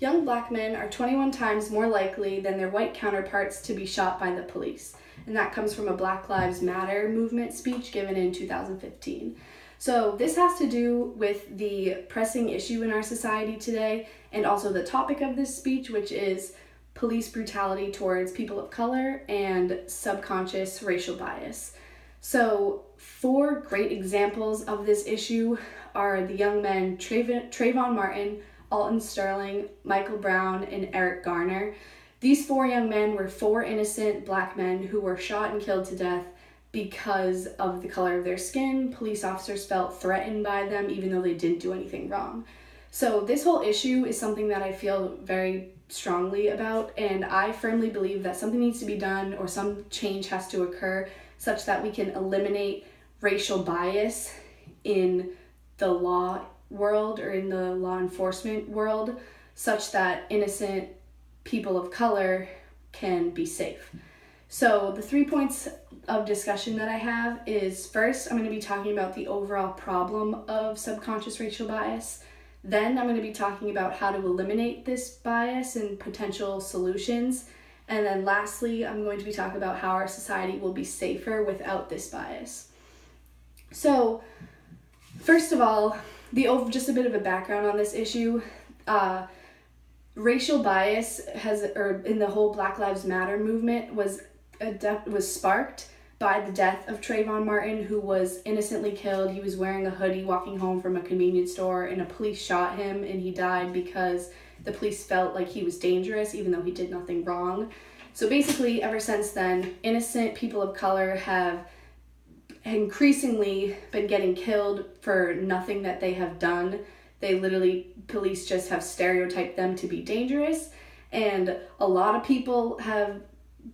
young black men are 21 times more likely than their white counterparts to be shot by the police. And that comes from a Black Lives Matter movement speech given in 2015. So this has to do with the pressing issue in our society today, and also the topic of this speech, which is police brutality towards people of color and subconscious racial bias. So 4 great examples of this issue are the young men Trayvon Martin, Alton Sterling, Michael Brown, and Eric Garner. These 4 young men were 4 innocent black men who were shot and killed to death because of the color of their skin. Police officers felt threatened by them even though they didn't do anything wrong. So this whole issue is something that I feel very strongly about, and I firmly believe that something needs to be done or some change has to occur such that we can eliminate racial bias in the law world or in the law enforcement world, such that innocent people of color can be safe. So the 3 points of discussion that I have is, first, I'm going to be talking about the overall problem of subconscious racial bias. Then I'm going to be talking about how to eliminate this bias and potential solutions. And then lastly, I'm going to be talking about how our society will be safer without this bias. So first of all, just a bit of a background on this issue. Racial bias in the whole Black Lives Matter movement was sparked by the death of Trayvon Martin, who was innocently killed. He was wearing a hoodie walking home from a convenience store, and a police shot him, and he died because the police felt like he was dangerous even though he did nothing wrong. So basically, ever since then, innocent people of color have increasingly been getting killed for nothing that they have done. Police just have stereotyped them to be dangerous, and a lot of people have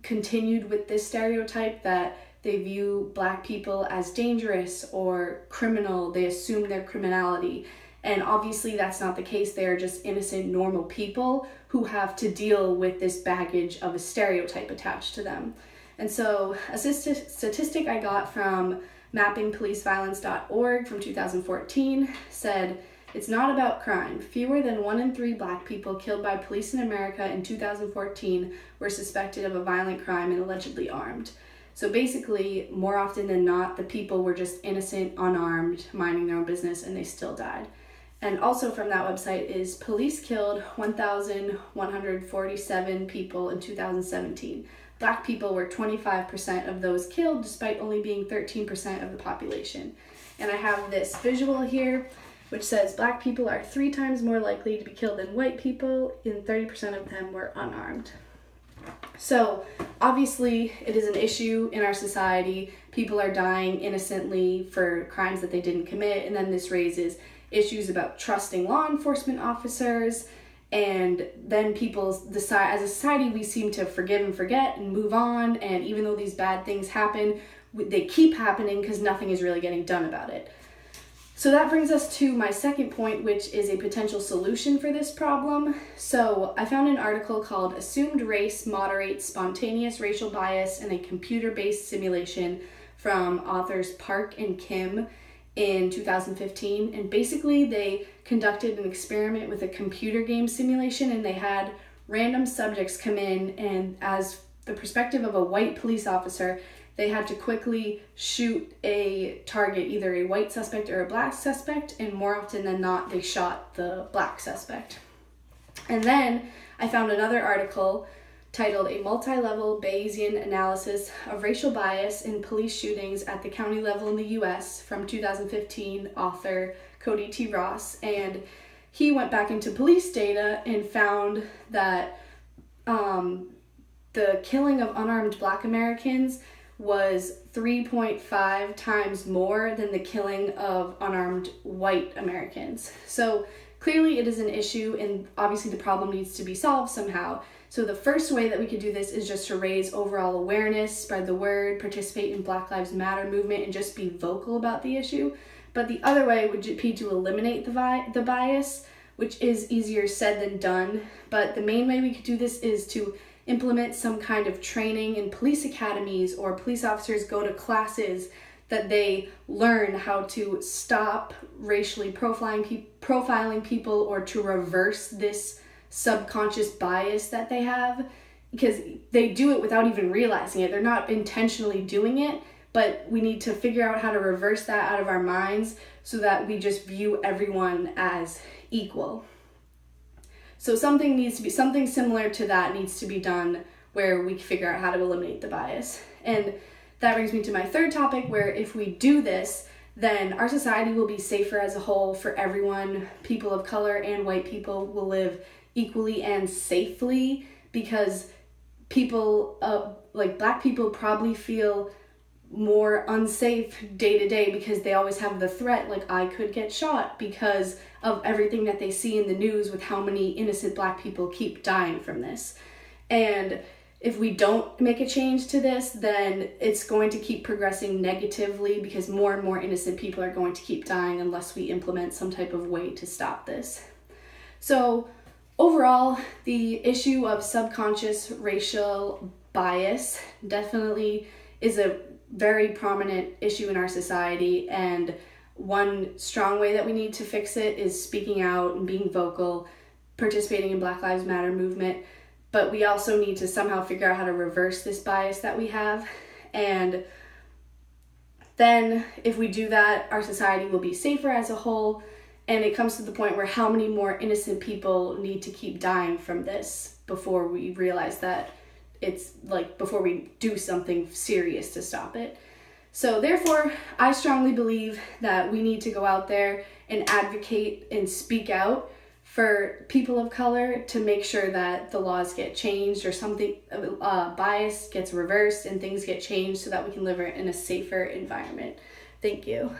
continued with this stereotype that they view black people as dangerous or criminal. They assume their criminality, and obviously that's not the case. They are just innocent, normal people who have to deal with this baggage of a stereotype attached to them. And so a statistic I got from mappingpoliceviolence.org from 2014 said, "It's not about crime. Fewer than 1 in 3 black people killed by police in America in 2014 were suspected of a violent crime and allegedly armed." So basically, more often than not, the people were just innocent, unarmed, minding their own business, and they still died. And also from that website is police killed 1,147 people in 2017. Black people were 25% of those killed, despite only being 13% of the population. And I have this visual here, which says black people are 3 times more likely to be killed than white people, and 30% of them were unarmed. So obviously it is an issue in our society. People are dying innocently for crimes that they didn't commit, and then this raises issues about trusting law enforcement officers, and then people decide, as a society, we seem to forgive and forget and move on, and even though these bad things happen, they keep happening because nothing is really getting done about it. So that brings us to my second point, which is a potential solution for this problem. So I found an article called "Assumed Race Moderates Spontaneous Racial Bias in a Computer-Based Simulation" from authors Park and Kim in 2015. And basically they conducted an experiment with a computer game simulation, and they had random subjects come in, and as the perspective of a white police officer, they had to quickly shoot a target, either a white suspect or a black suspect, and more often than not, they shot the black suspect. And then I found another article titled "A Multi-Level Bayesian Analysis of Racial Bias in Police Shootings at the County Level in the U.S." from 2015, author Cody T. Ross, and he went back into police data and found that the killing of unarmed black Americans was 3.5 times more than the killing of unarmed white Americans. So clearly it is an issue, and obviously the problem needs to be solved somehow. So the first way that we could do this is just to raise overall awareness, spread the word, participate in Black Lives Matter movement, and just be vocal about the issue. But the other way would be to eliminate the bias, which is easier said than done. But the main way we could do this is to implement some kind of training in police academies, or police officers go to classes that they learn how to stop racially profiling people, or to reverse this subconscious bias that they have, because they do it without even realizing it. They're not intentionally doing it, but we need to figure out how to reverse that out of our minds so that we just view everyone as equal. So something similar to that needs to be done, where we figure out how to eliminate the bias. And that brings me to my third topic, where if we do this, then our society will be safer as a whole for everyone. People of color and white people will live equally and safely, because people, like Black people, probably feel more unsafe day to day because they always have the threat, like I could get shot, because of everything that they see in the news with how many innocent Black people keep dying from this. And if we don't make a change to this, then it's going to keep progressing negatively, because more and more innocent people are going to keep dying unless we implement some type of way to stop this. So overall, the issue of subconscious racial bias definitely is a very prominent issue in our society, and one strong way that we need to fix it is speaking out and being vocal, participating in Black Lives Matter movement. But we also need to somehow figure out how to reverse this bias that we have. And then if we do that, our society will be safer as a whole. And it comes to the point where how many more innocent people need to keep dying from this before we realize that it's like, before we do something serious to stop it. So therefore, I strongly believe that we need to go out there and advocate and speak out for people of color to make sure that the laws get changed, or something, bias gets reversed and things get changed so that we can live in a safer environment. Thank you.